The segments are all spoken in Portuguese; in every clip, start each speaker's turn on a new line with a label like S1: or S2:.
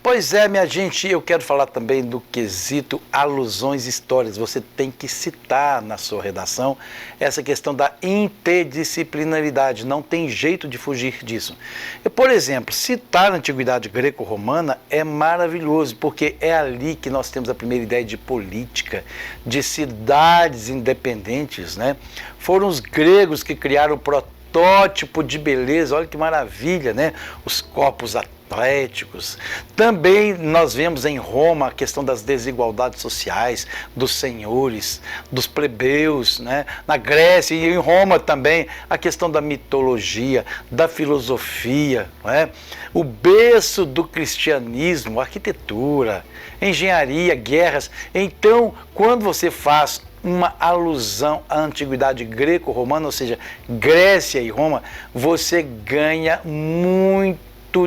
S1: Pois é, minha gente, eu quero falar também do quesito alusões históricas. Você tem que citar na sua redação essa questão da interdisciplinaridade, não tem jeito de fugir disso. Por exemplo, citar a antiguidade greco-romana é maravilhoso, porque é ali que nós temos a primeira ideia de política, de cidades independentes, né? Foram os gregos que criaram o protótipo de beleza, olha que maravilha, né? Os corpos atléticos. Também nós vemos em Roma a questão das desigualdades sociais, dos senhores, dos plebeus, né? Na Grécia e em Roma também a questão da mitologia, da filosofia, né? O berço do cristianismo, arquitetura, engenharia, guerras. Então, quando você faz uma alusão à antiguidade greco-romana, ou seja, Grécia e Roma, você ganha muito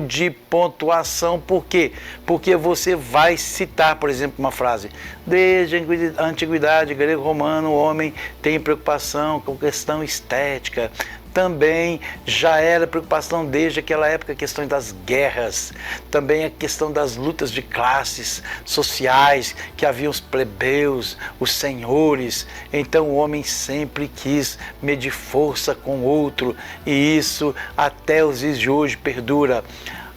S1: de pontuação. Por quê? Porque você vai citar, por exemplo, uma frase: desde a antiguidade grego-romana, o homem tem preocupação com questão estética. Também já era preocupação desde aquela época a questão das guerras, também a questão das lutas de classes sociais, que havia os plebeus, os senhores. Então o homem sempre quis medir força com o outro, e isso até os dias de hoje perdura.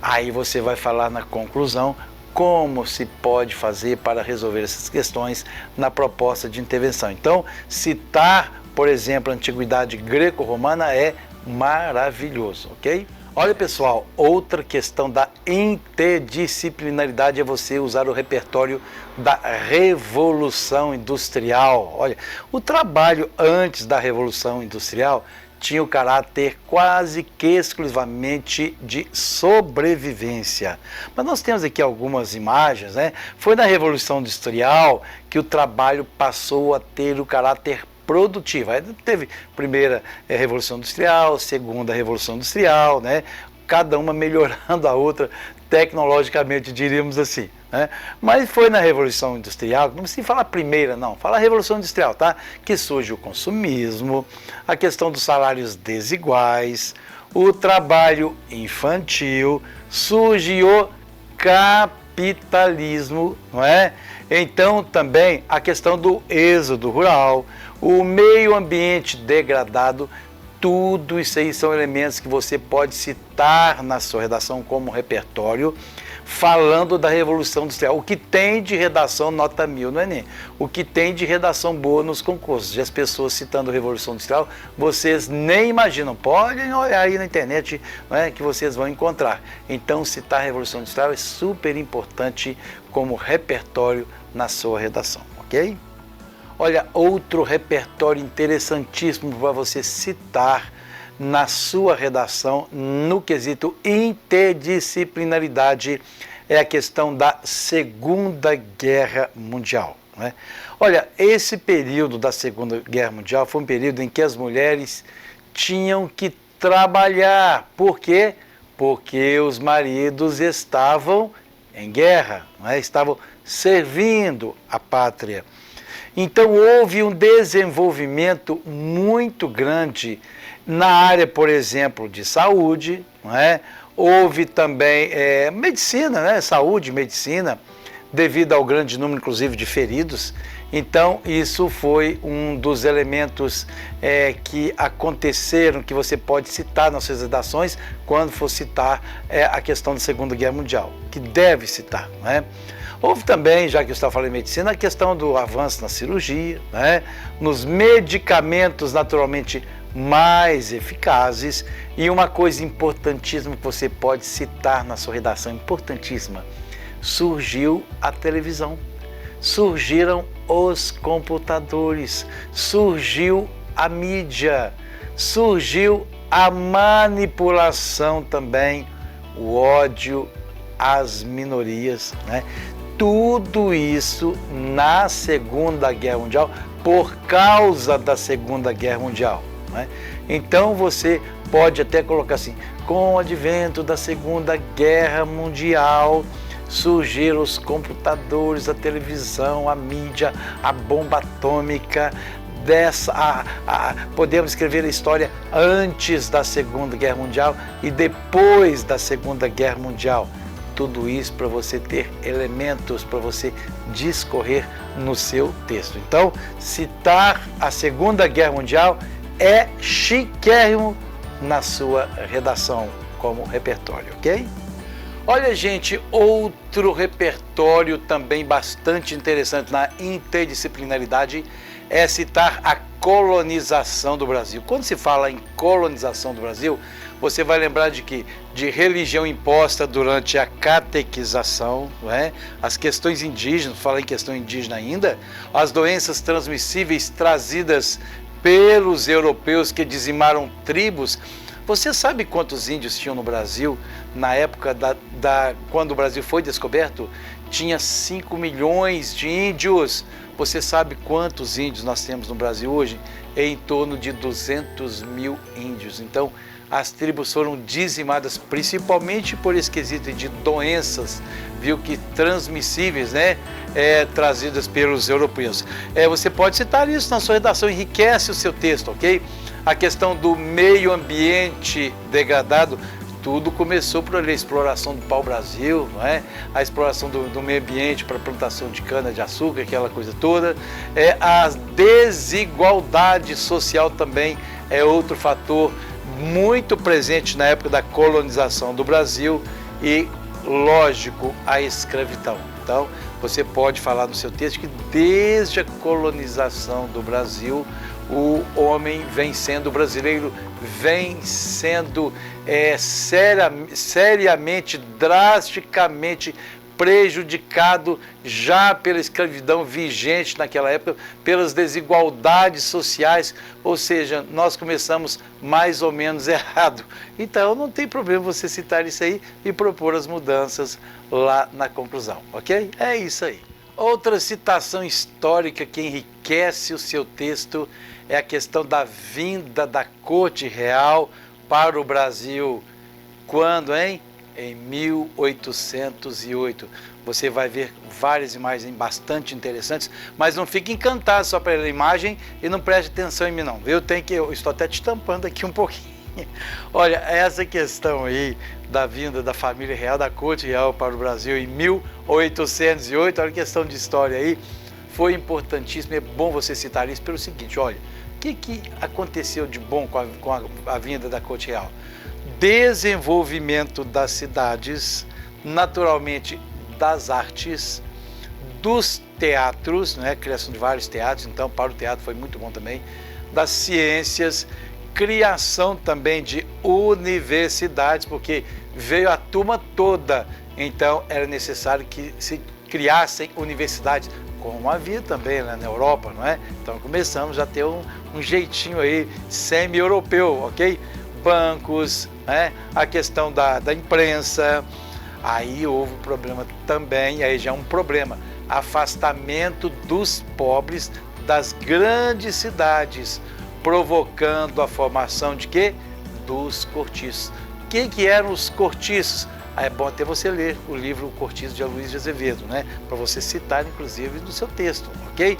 S1: Aí você vai falar na conclusão como se pode fazer para resolver essas questões na proposta de intervenção. Então, citar, por exemplo, a antiguidade greco-romana é maravilhoso, ok? Olha, pessoal, outra questão da interdisciplinaridade é você usar o repertório da Revolução Industrial. Olha, o trabalho antes da Revolução Industrial tinha o caráter quase que exclusivamente de sobrevivência. Mas nós temos aqui algumas imagens, né? Foi na Revolução Industrial que o trabalho passou a ter o caráter produtivo. Aí teve primeira Revolução Industrial, segunda Revolução Industrial, né? Cada uma melhorando a outra tecnologicamente, diríamos assim, né? Mas foi na Revolução Industrial, não se fala primeira não, fala Revolução Industrial, tá? Que surge o consumismo, a questão dos salários desiguais, o trabalho infantil, surge o capitalismo, não é? Então também a questão do êxodo rural, o meio ambiente degradado. Tudo isso aí são elementos que você pode citar na sua redação como repertório, falando da Revolução Industrial. O que tem de redação nota 1000 no Enem, o que tem de redação boa nos concursos. E as pessoas citando Revolução Industrial, vocês nem imaginam. Podem olhar aí na internet, não é, que vocês vão encontrar. Então, citar a Revolução Industrial é super importante como repertório na sua redação, ok? Olha, outro repertório interessantíssimo para você citar na sua redação no quesito interdisciplinaridade é a questão da Segunda Guerra Mundial, né? Olha, esse período da Segunda Guerra Mundial foi um período em que as mulheres tinham que trabalhar. Por quê? Porque os maridos estavam em guerra, né? Estavam servindo a pátria. Então houve um desenvolvimento muito grande na área, por exemplo, de saúde, não é? Houve também medicina, né? Saúde, medicina, devido ao grande número, inclusive, de feridos. Então isso foi um dos elementos que aconteceram, que você pode citar nas suas redações quando for citar a questão da Segunda Guerra Mundial, que deve citar, não é? Houve também, já que eu estava falando em medicina, a questão do avanço na cirurgia, né? Nos medicamentos naturalmente mais eficazes. E uma coisa importantíssima que você pode citar na sua redação, importantíssima: surgiu a televisão, surgiram os computadores, surgiu a mídia, surgiu a manipulação também, o ódio às minorias, né? Tudo isso na Segunda Guerra Mundial, por causa da Segunda Guerra Mundial, né? Então você pode até colocar assim: com o advento da Segunda Guerra Mundial, surgiram os computadores, a televisão, a mídia, a bomba atômica. Podemos escrever a história antes da Segunda Guerra Mundial e depois da Segunda Guerra Mundial. tudo isso para você ter elementos para você discorrer no seu texto. Então, citar a Segunda Guerra Mundial é chiquérrimo na sua redação como repertório, ok? Olha, gente, outro repertório também bastante interessante na interdisciplinaridade é citar a colonização do Brasil. Quando se fala em colonização do Brasil, você vai lembrar de que de religião imposta durante a catequização, não é? As questões indígenas, fala em questão indígena ainda, as doenças transmissíveis trazidas pelos europeus que dizimaram tribos. Você sabe quantos índios tinham no Brasil na época quando o Brasil foi descoberto? Tinha 5 milhões de índios. Você sabe quantos índios nós temos no Brasil hoje? É em torno de 200 mil índios. Então, as tribos foram dizimadas principalmente por esse quesito de doenças, viu, que transmissíveis, né, trazidas pelos europeus. Você pode citar isso na sua redação, enriquece o seu texto, ok? A questão do meio ambiente degradado, tudo começou por a exploração do pau-brasil, não é? A exploração do meio ambiente para a plantação de cana-de-açúcar, aquela coisa toda. A desigualdade social também é outro fator muito presente na época da colonização do Brasil e, lógico, a escravidão. Então, você pode falar no seu texto que desde a colonização do Brasil, o homem vem sendo, o brasileiro vem sendo seriamente, drasticamente prejudicado já pela escravidão vigente naquela época, pelas desigualdades sociais, ou seja, nós começamos mais ou menos errado. Então não tem problema você citar isso aí e propor as mudanças lá na conclusão, ok? É isso aí. Outra citação histórica que enriquece o seu texto é a questão da vinda da corte real para o Brasil. Quando, hein? Em 1808. Você vai ver várias imagens bastante interessantes, mas não fique encantado só pela imagem e não preste atenção em mim não. Eu estou até te tampando aqui um pouquinho. Olha, essa questão aí da vinda da família real, da corte real para o Brasil em 1808, olha a questão de história aí, foi importantíssimo, é bom você citar isso pelo seguinte, olha, o que aconteceu de bom com a vinda da corte real? Desenvolvimento das cidades, naturalmente das artes, dos teatros, né? Criação de vários teatros, então para o teatro foi muito bom também, das ciências, criação também de universidades, porque veio a turma toda, então era necessário que se criassem universidades, como havia também, né, na Europa, não é? Então começamos a ter um jeitinho aí semi-europeu, ok? Bancos, né? A questão da imprensa, aí houve um problema também, aí já é um problema, afastamento dos pobres das grandes cidades, provocando a formação de quê? Dos cortiços. Quem que eram os cortiços? É bom até você ler o livro O Cortiço de Aloysio de Azevedo, né? Para você citar, inclusive, no seu texto, ok?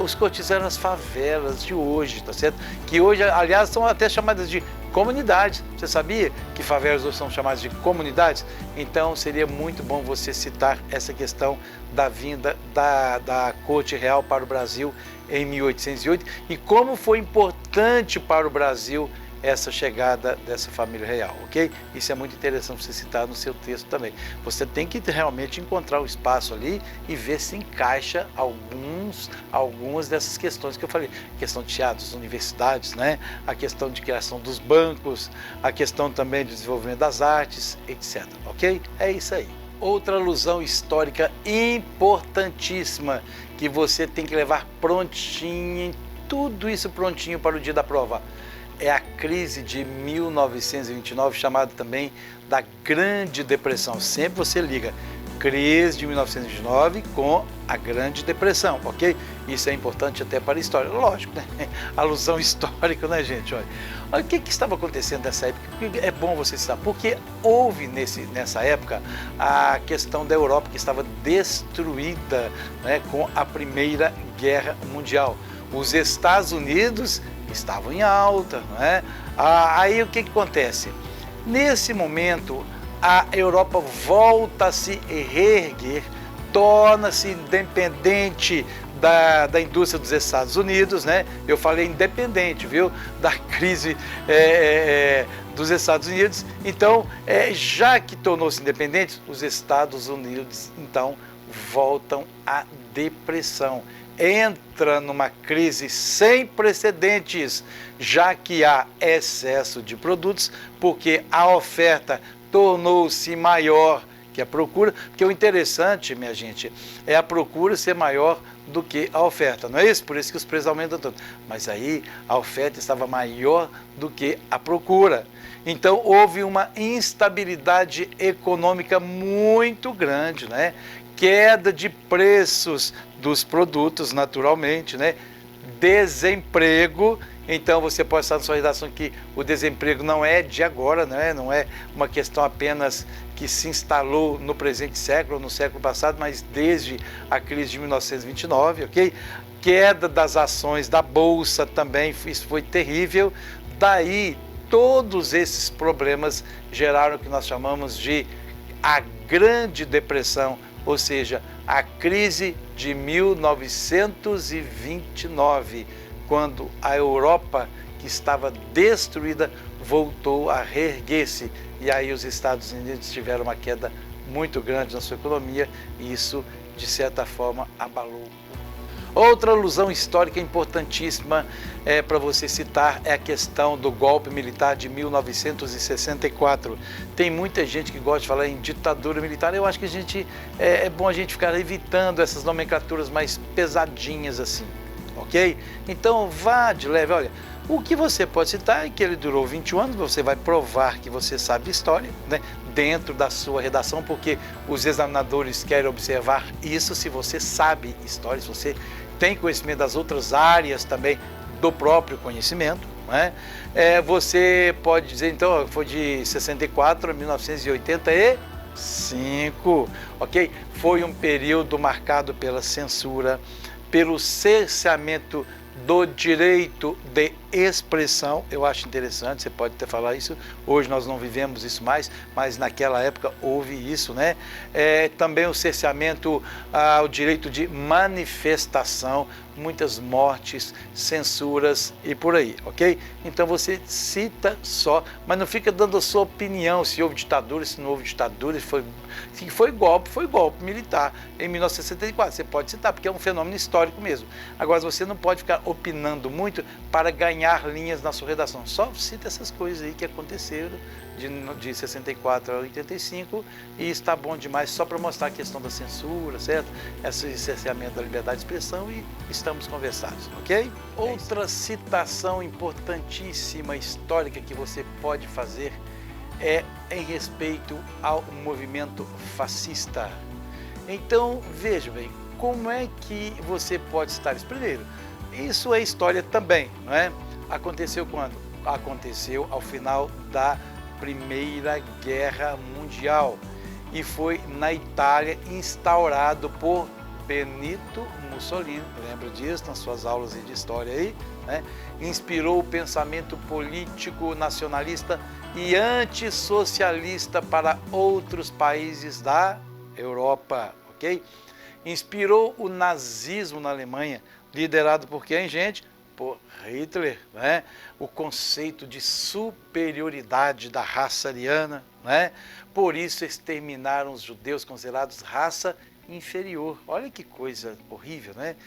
S1: Os cortiços eram as favelas de hoje, tá certo? Que hoje, aliás, são até chamadas de comunidades. Você sabia que favelas hoje são chamadas de comunidades? Então, seria muito bom você citar essa questão da vinda da corte real para o Brasil em 1808 e como foi importante para o Brasil essa chegada dessa família real, ok? Isso é muito interessante você citar no seu texto também. Você tem que realmente encontrar o espaço ali e ver se encaixa algumas dessas questões que eu falei. A questão de teatros, universidades, né? A questão de criação dos bancos, a questão também do desenvolvimento das artes, etc, ok? É isso aí. Outra alusão histórica importantíssima que você tem que levar prontinho, tudo isso prontinho para o dia da prova. É a crise de 1929, chamada também da Grande Depressão. Sempre você liga crise de 1929 com a Grande Depressão, ok? Isso é importante até para a história, lógico, né? Alusão histórica, né, gente? Olha o que estava acontecendo nessa época. É bom você saber, porque houve nessa época a questão da Europa que estava destruída, né, com a Primeira Guerra Mundial. Os Estados Unidos estavam em alta, não é? Aí o que acontece? Nesse momento, a Europa volta a se reerguer, torna-se independente da indústria dos Estados Unidos, né? Eu falei independente, viu? Da crise dos Estados Unidos. Então, já que tornou-se independente, os Estados Unidos, então, voltam à depressão. Entra numa crise sem precedentes, já que há excesso de produtos, porque a oferta tornou-se maior que a procura, porque o interessante, minha gente, é a procura ser maior do que a oferta, não é isso? Por isso que os preços aumentam tanto. Mas aí a oferta estava maior do que a procura. Então houve uma instabilidade econômica muito grande, né? Queda de preços dos produtos, naturalmente, né? Desemprego. Então você pode estar na sua redação que o desemprego não é de agora, né? Não é uma questão apenas que se instalou no presente século, no século passado, mas desde a crise de 1929, ok? Queda das ações da Bolsa também, isso foi terrível. Daí, todos esses problemas geraram o que nós chamamos de a Grande Depressão, ou seja, a crise de 1929, quando a Europa, que estava destruída, voltou a reerguer-se. E aí os Estados Unidos tiveram uma queda muito grande na sua economia e isso, de certa forma, abalou. Outra alusão histórica importantíssima para você citar é a questão do golpe militar de 1964. Tem muita gente que gosta de falar em ditadura militar. Eu acho que é bom a gente ficar evitando essas nomenclaturas mais pesadinhas assim, ok? Então vá de leve, olha. O que você pode citar é que ele durou 21 anos, você vai provar que você sabe história, né, dentro da sua redação, porque os examinadores querem observar isso se você sabe história, se você tem conhecimento das outras áreas também do próprio conhecimento, né? Você pode dizer, então, foi de 64 a 1985, ok? Foi um período marcado pela censura, pelo cerceamento do direito de expressão. Eu acho interessante, você pode até falar isso, hoje nós não vivemos isso mais, mas naquela época houve isso, né? Também o cerceamento ao direito de manifestação, muitas mortes, censuras e por aí, ok? Então você cita só, mas não fica dando a sua opinião se houve ditadura, se não houve ditadura, se foi golpe militar em 1964. Você pode citar, porque é um fenômeno histórico mesmo. Agora você não pode ficar opinando muito para ganhar linhas na sua redação. Só cita essas coisas aí que aconteceram de 64 a 85 e está bom demais só para mostrar a questão da censura, certo? Esse cerceamento da liberdade de expressão e estamos conversados, ok? Outra citação importantíssima histórica que você pode fazer é em respeito ao movimento fascista. Então, veja bem, como é que você pode citar isso? Primeiro, isso é história também, não é? Aconteceu quando? Aconteceu ao final da Primeira Guerra Mundial e foi na Itália, instaurado por Benito Mussolini, lembra disso nas suas aulas de história aí, né? Inspirou o pensamento político nacionalista e antissocialista para outros países da Europa, ok? Inspirou o nazismo na Alemanha, liderado por quem, gente? Por Hitler, né? O conceito de superioridade da raça ariana, né? Por isso exterminaram os judeus considerados raça inferior. Olha que coisa horrível, né?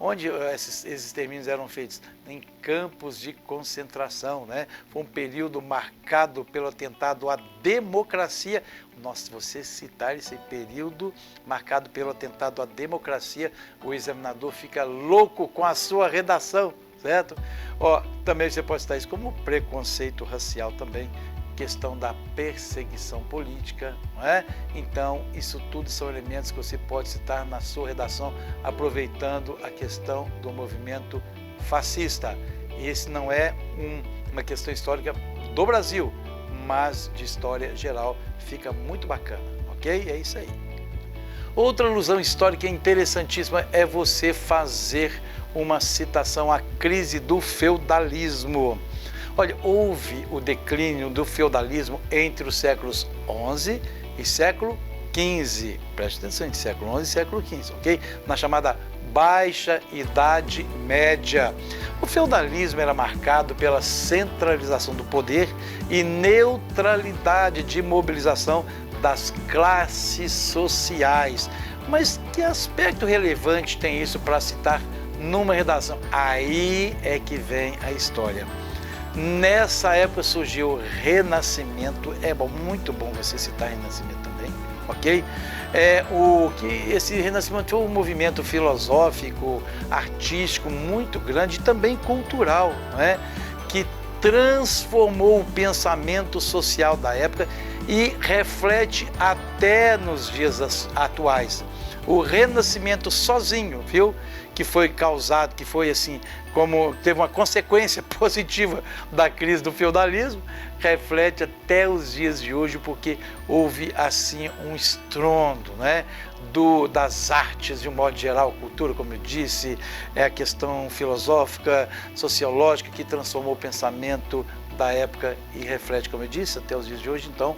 S1: Onde esses extermínios eram feitos? Em campos de concentração, né? Foi um período marcado pelo atentado à democracia. Nossa, se você citar esse período marcado pelo atentado à democracia, o examinador fica louco com a sua redação, certo? Também você pode citar isso como preconceito racial também, questão da perseguição política, não é? Então, isso tudo são elementos que você pode citar na sua redação, aproveitando a questão do movimento fascista. E esse não é uma questão histórica do Brasil, mas de história geral, fica muito bacana, ok? É isso aí. Outra alusão histórica interessantíssima é você fazer uma citação à crise do feudalismo. Olha, houve o declínio do feudalismo entre os séculos XI e século XV. Preste atenção, entre século XI e século XV, ok? Na chamada Baixa Idade Média. O feudalismo era marcado pela centralização do poder e neutralidade de mobilização das classes sociais. Mas que aspecto relevante tem isso para citar numa redação? Aí é que vem a história. Nessa época surgiu o Renascimento. É bom, muito bom você citar Renascimento também, ok? Esse Renascimento foi um movimento filosófico, artístico muito grande e também cultural, né? Que transformou o pensamento social da época e reflete até nos dias atuais. O Renascimento sozinho, viu? Que foi causado, que foi assim, como teve uma consequência positiva da crise do feudalismo, reflete até os dias de hoje, porque houve assim um estrondo, né? Das artes de um modo geral, cultura, como eu disse, é a questão filosófica, sociológica, que transformou o pensamento da época e reflete, como eu disse, até os dias de hoje. Então,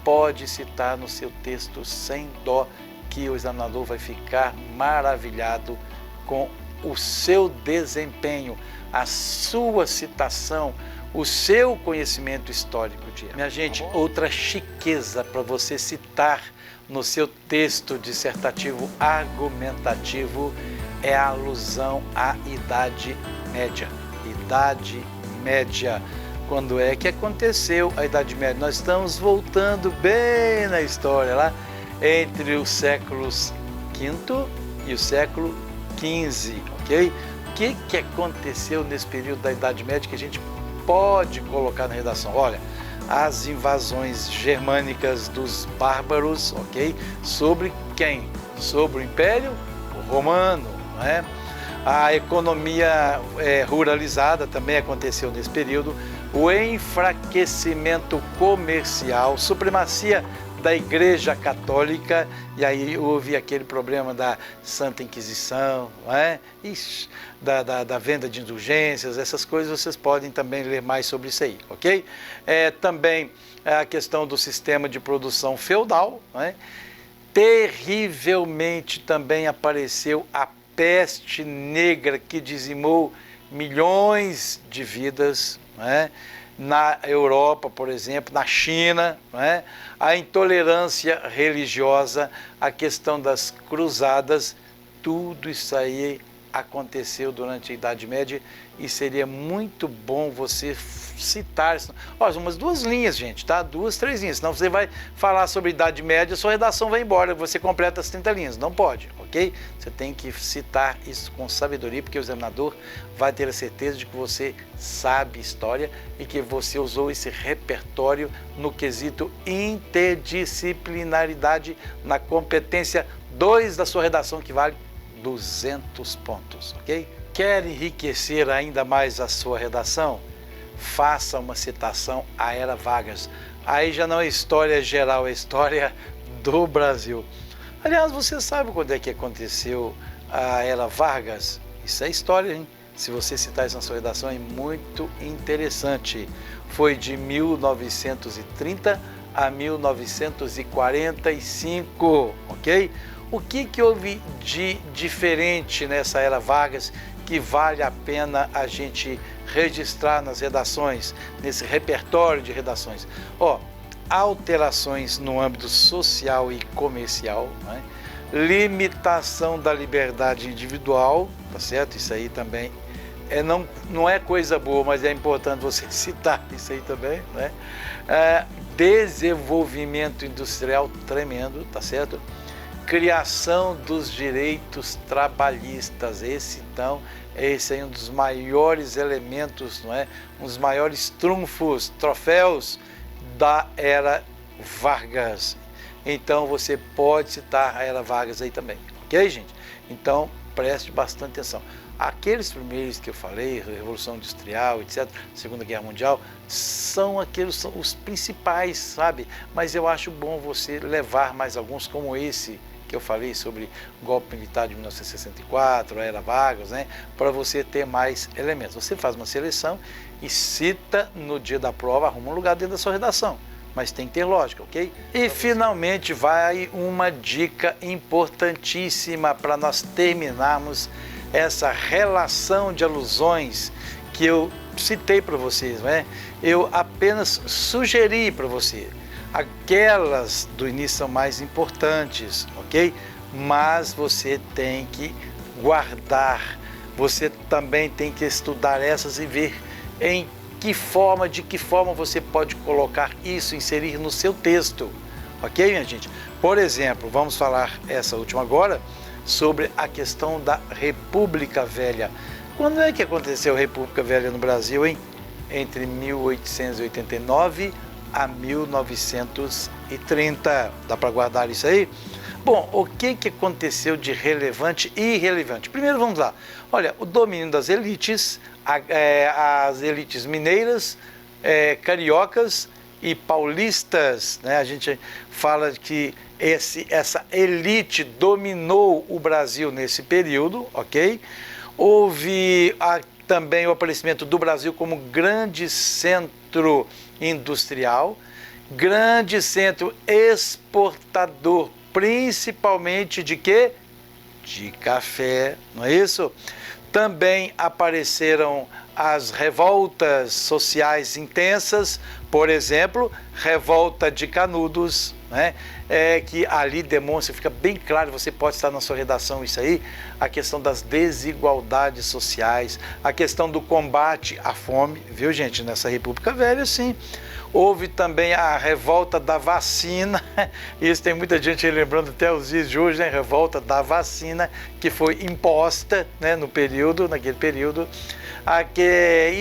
S1: pode citar no seu texto sem dó, que o examinador vai ficar maravilhado com o seu desempenho, a sua citação, o seu conhecimento histórico. Minha gente, outra chiqueza para você citar no seu texto dissertativo argumentativo é a alusão à Idade Média. Idade Média. Quando é que aconteceu a Idade Média? Nós estamos voltando bem na história, lá entre os séculos V e o século XV, ok? O que aconteceu nesse período da Idade Média que a gente pode colocar na redação? Olha, as invasões germânicas dos bárbaros, ok? Sobre quem? Sobre o Império Romano, não é? A economia ruralizada também aconteceu nesse período, o enfraquecimento comercial, supremacia da Igreja Católica, e aí houve aquele problema da Santa Inquisição, não é? Da venda de indulgências, essas coisas vocês podem também ler mais sobre isso aí, ok? Também a questão do sistema de produção feudal, não é? Terrivelmente também apareceu a peste negra, que dizimou milhões de vidas, não é? Na Europa, por exemplo, na China, não é? A intolerância religiosa, a questão das cruzadas, tudo isso aí aconteceu durante a Idade Média e seria muito bom você citar, olha, umas 2 linhas, gente, tá? 2, 3 linhas, senão você vai falar sobre Idade Média, sua redação vai embora, você completa as 30 linhas, não pode, ok? Você tem que citar isso com sabedoria, porque o examinador vai ter a certeza de que você sabe história e que você usou esse repertório no quesito interdisciplinaridade, na competência 2 da sua redação, que vale 200 pontos, ok? Quer enriquecer ainda mais a sua redação? Faça uma citação à Era Vargas. Aí já não é história geral, é história do Brasil. Aliás, você sabe quando é que aconteceu a Era Vargas? Isso é história, hein? Se você citar isso na sua redação, é muito interessante. Foi de 1930 a 1945, ok? O que houve de diferente nessa Era Vargas que vale a pena a gente registrar nas redações, nesse repertório de redações? Alterações no âmbito social e comercial, né? Limitação da liberdade individual, tá certo? Isso aí também não é coisa boa, mas é importante você citar isso aí também, né? Desenvolvimento industrial tremendo, tá certo? Criação dos direitos trabalhistas, esse é um dos maiores elementos, não é? Um dos maiores troféus da Era Vargas. Então você pode citar a Era Vargas aí também, ok, gente? Então preste bastante atenção. Aqueles primeiros que eu falei, Revolução Industrial, etc., Segunda Guerra Mundial, são os principais, sabe? Mas eu acho bom você levar mais alguns, como esse que eu falei sobre golpe militar de 1964, a Era Vargas, né? Para você ter mais elementos. Você faz uma seleção e cita no dia da prova, arruma um lugar dentro da sua redação. Mas tem que ter lógica, ok? E finalmente vai uma dica importantíssima para nós terminarmos essa relação de alusões que eu citei para vocês, né? Eu apenas sugeri para você. Aquelas do início são mais importantes, ok? Mas você tem que guardar, você também tem que estudar essas e ver de que forma você pode colocar isso, inserir no seu texto, ok, minha gente? Por exemplo, vamos falar essa última agora sobre a questão da República Velha. Quando é que aconteceu a República Velha no Brasil, hein? Entre 1889 a 1930. Dá para guardar isso aí? Bom, o que aconteceu de relevante e irrelevante? Primeiro vamos lá. Olha, o domínio das elites, as elites mineiras, cariocas e paulistas, né? A gente fala que essa elite dominou o Brasil nesse período, ok? Houve também o aparecimento do Brasil como grande centro industrial, grande centro exportador, principalmente de quê? De café, não é isso? Também apareceram as revoltas sociais intensas, por exemplo, revolta de Canudos, né? Que ali demonstra, fica bem claro, você pode estar na sua redação isso aí, a questão das desigualdades sociais, a questão do combate à fome, viu gente, nessa República Velha, sim. Houve também a revolta da vacina, isso tem muita gente lembrando até os dias de hoje, né? Revolta da vacina, que foi imposta, né, naquele período.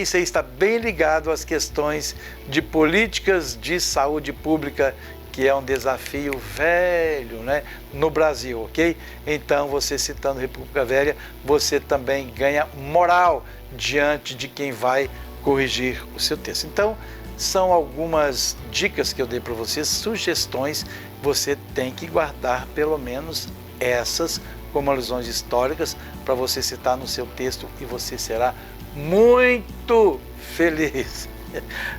S1: Isso aí está bem ligado às questões de políticas de saúde pública, que é um desafio velho, né, no Brasil, ok? Então, você citando República Velha, você também ganha moral diante de quem vai corrigir o seu texto. Então, são algumas dicas que eu dei para você, sugestões, você tem que guardar pelo menos essas como alusões históricas para você citar no seu texto e você será muito feliz.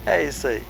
S1: É isso aí.